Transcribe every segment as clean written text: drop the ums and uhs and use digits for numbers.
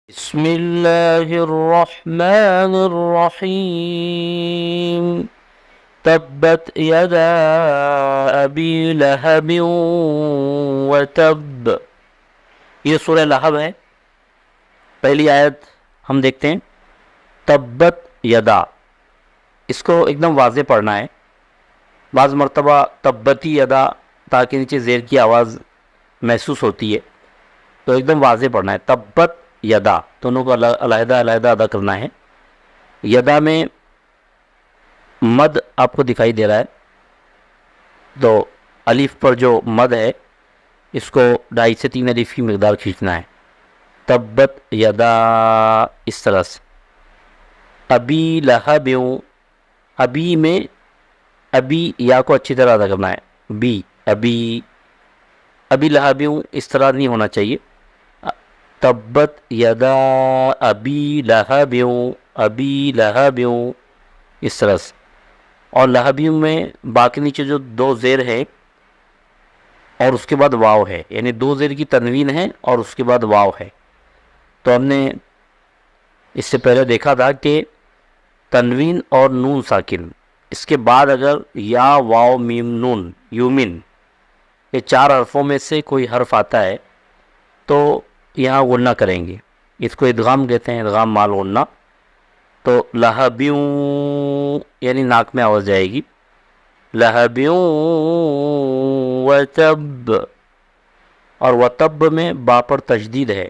بسم اللہ الرحمن الرحیم تبت یدا ابی لہب وتب۔ یہ سورہ لہب ہے، پہلی آیت ہم دیکھتے ہیں۔ تبت یدا، اس کو ایک دم واضح پڑھنا ہے۔ بعض مرتبہ تبتی یدا تاکہ نیچے زیر کی آواز محسوس ہوتی ہے، تو ایک دم واضح پڑھنا ہے۔ تبت یدا دونوں کو علیحدہ علیحدہ ادا کرنا ہے۔ یدا میں مد آپ کو دکھائی دے رہا ہے، تو الف پر جو مد ہے اس کو 2.5 سے 3 الف کی مقدار کھینچنا ہے۔ تبت یدا اس طرح سے۔ ابی لہب، ابی میں ابی یا کو اچھی طرح ادا کرنا ہے۔ بی ابی، ابی لہب اس طرح نہیں ہونا چاہیے۔ تبت یدا ابی لہب، ابی لہب اس طرح سے۔ اور لہبیوں میں باقی نیچے جو 2 زیر ہے اور اس کے بعد واو ہے، یعنی 2 زیر کی تنوین ہے اور اس کے بعد واو ہے۔ تو ہم نے اس سے پہلے دیکھا تھا کہ تنوین اور نون ساکن، اس کے بعد اگر یا واو میم نون یومن، یہ 4 حرفوں میں سے کوئی حرف آتا ہے تو یہاں غنہ کریں گے۔ اس کو ادغام کہتے ہیں، ادغام مال غنہ۔ تو لہبیوں یعنی ناک میں آواز جائے گی، لہبیوں وتب، اور وتب میں با پر تشدید ہے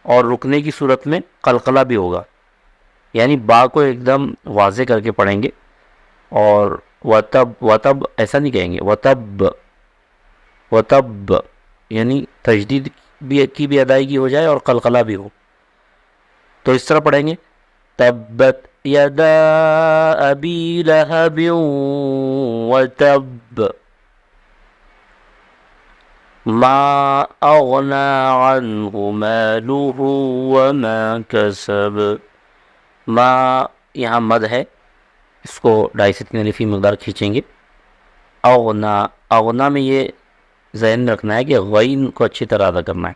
اور رکنے کی صورت میں قلقلہ بھی ہوگا، یعنی با کو ایک دم واضح کر کے پڑھیں گے۔ اور وتب، وتب ایسا نہیں کہیں گے، وتب، وتب یعنی تشدید کی بھی ادائیگی ہو جائے اور قلقلہ بھی ہو۔ تو اس طرح پڑھیں گے، تبت یدا ابی لہب وتب ما اغنى عنه ماله وما كسب۔ ما یہاں مد ہے، اس کو 2.5 سے 3 الف کی مقدار کھینچیں گے۔ اغنا، اغنا میں یہ ذہن میں رکھنا ہے کہ غین کو اچھی طرح ادا کرنا ہے۔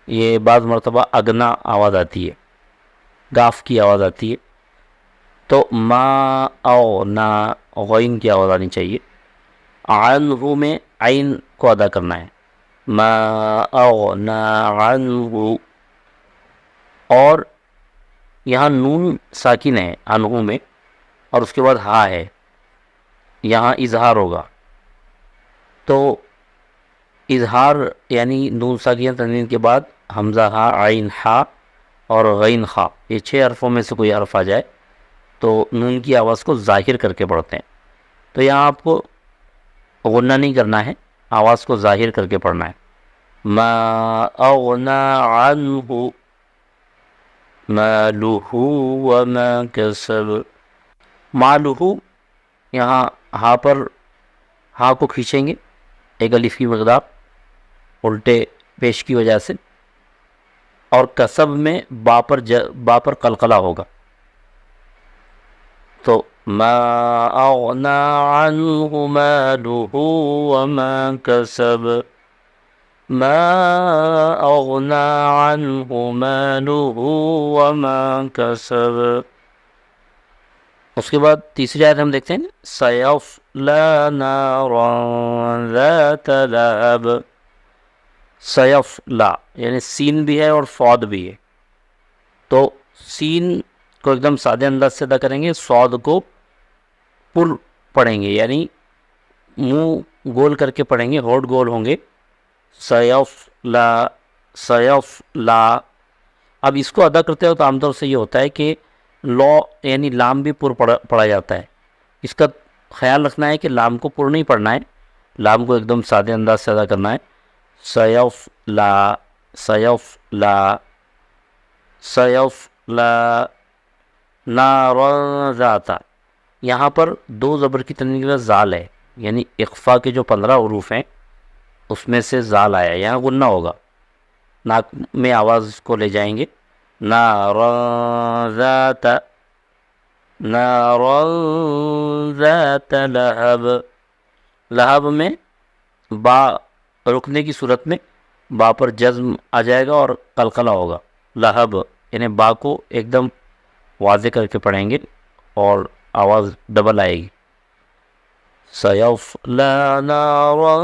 یہ بعض مرتبہ اگنا آواز آتی ہے، گاف کی آواز آتی ہے، تو ما اغنا غین کی آواز آنی چاہیے۔ عنہ میں عین کو ادا کرنا ہے، ما اغنا عنہ۔ اور یہاں نون ساکن ہے عنہ میں، اور اس کے بعد ہا ہے، یہاں اظہار ہوگا۔ تو اظہار یعنی نون ساکن تنوین کے بعد حمزہ ہا، عین ہا اور غین خا، یہ 6 حرفوں میں سے کوئی حرف آ جائے تو نون کی آواز کو ظاہر کر کے پڑھتے ہیں۔ تو یہاں آپ کو غنہ نہیں کرنا ہے، آواز کو ظاہر کر کے پڑھنا ہے۔ ما اغنا عنہ مالہ وما کسب۔ مالہ یہاں ہا پر، ہا کو کھینچیں گے 1 الف کی مقدار الٹے پیش کی وجہ سے، اور کسب میں با پر قلقلہ ہوگا۔ تو ما اغنا عنہ مالہ وما کسب، ما اغنا عنہ مالہ وما کسب۔ اس کے بعد تیسری آیت ہم دیکھتے ہیں، سیصلی نارا ذات لہب۔ سیصلی یعنی سین بھی ہے اور صاد بھی ہے، تو سین کو ایک دم سادے انداز سے ادا کریں گے، صاد کو پر پڑھیں گے، یعنی منہ گول کر کے پڑھیں گے، ہونٹ گول ہوں گے۔ سیصلی، سیصلی۔ اب اس کو ادا کرتے ہو تو عام طور سے یہ ہوتا ہے کہ لو یعنی لام بھی پر پڑھا جاتا ہے۔ اس کا خیال رکھنا ہے کہ لام کو پر نہیں پڑھنا ہے، لام کو ایک دم سادے انداز سے ادا کرنا ہے۔ سیصلی، سیصلی، سیصلی نارا ذات۔ یہاں پر 2 زبر کی تنوین کے بعد زال ہے، یعنی اخفا کے جو 15 حروف ہیں اس میں سے زال آیا ہے، یہاں غنہ ہوگا، ناک میں آواز کو لے جائیں گے۔ نارا ذات، نارا ذات لہب۔ لہب میں با رکنے کی صورت میں با پر جزم آ جائے گا اور قلقلہ ہوگا۔ لہب یعنی با کو ایک دم واضح کر کے پڑھیں گے اور آواز ڈبل آئے گی. سیصلی نارا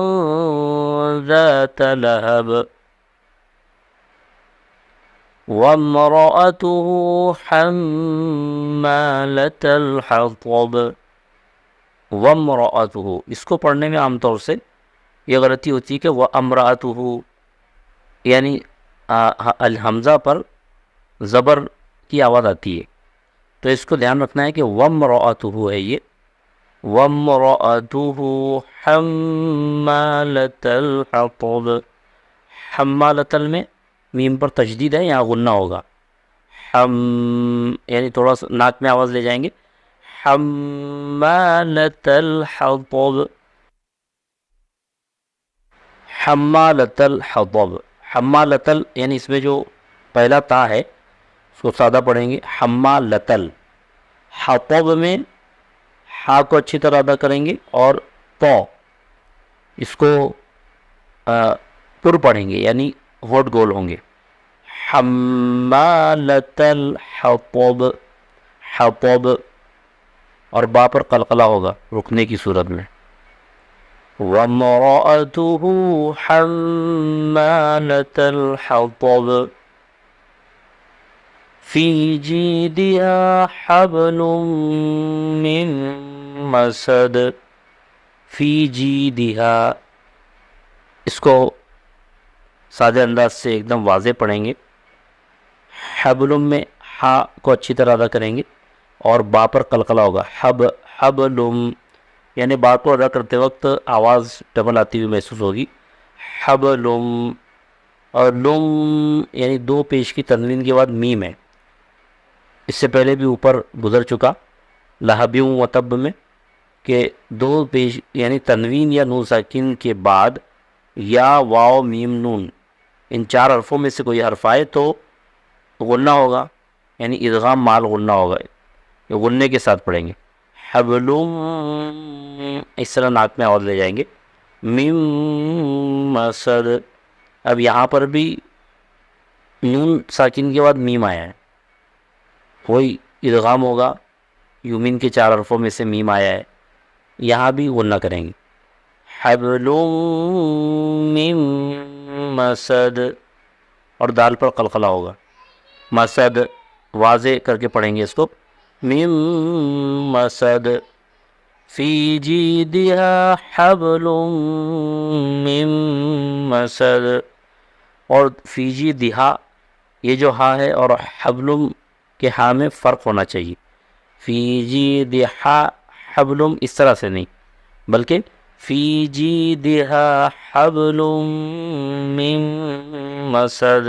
ذات لہب وامرأته حمالة الحطب. وامرأته اس کو پڑھنے میں عام طور سے یہ غلطی ہوتی ہے کہ وامرأته یعنی الحمزہ پر زبر کی آواز آتی ہے، تو اس کو دھیان رکھنا ہے کہ وامرأته ہے یہ. وامرأته حمالة الحطب. حمالة میں میم پر تشدید ہے، یہاں غنہ ہوگا. یعنی تھوڑا سا ناک میں آواز لے جائیں گے. حمالة الحطب. حمالة الحطب. حمالة یعنی اس میں جو پہلا تا ہے اس کو سادہ پڑھیں گے. حمالة. حطب میں ہا کو اچھی طرح ادا کریں گے اور تو اس کو پر پڑھیں گے یعنی ہوٹ گول ہوں گے. حمالة الحطب. حطب اور با پر قلقلہ ہوگا رکنے کی صورت میں. وامرأته حمالة الحطب في جيدها حبل من مسد. في جيدها اس کو سادہ انداز سے ایک دم واضح پڑھیں گے. حبلم میں ہا کو اچھی طرح ادا کریں گے اور با پر قلقلہ ہوگا. حبلم یعنی با کو ادا کرتے وقت آواز ڈبل آتی ہوئی محسوس ہوگی. حبلم. اور لم یعنی دو پیش کی تنوین کے بعد میم ہے. اس سے پہلے بھی اوپر گزر چکا لہبیوں و تب میں کہ دو پیش یعنی تنوین یا نون ساکن کے بعد یا واو میم نون ان چار حرفوں میں سے کوئی حرف آئے تو غنہ ہوگا یعنی ادغام مال غنہ ہوگا. یہ غنے کے ساتھ پڑھیں گے. حبلم اس طرح ناک میں آواز لے جائیں گے. میم مسد. اب یہاں پر بھی نون ساکن کے بعد میم آیا ہے، وہی ادغام ہوگا. یومین کے چار حرفوں میں سے میم آیا ہے، یہاں بھی غنہ کریں گے. حبلم من مسد اور دال پر قلقلہ ہوگا. مسد واضح کر کے پڑھیں گے اس کو. من مسد. فی جیدها حبل من مسد. اور فی جیدها یہ جو ہا ہے اور حبلم کے ہا میں فرق ہونا چاہیے. فی جیدها حبلم اس طرح سے نہیں بلکہ فی جیدها حبل من مسد.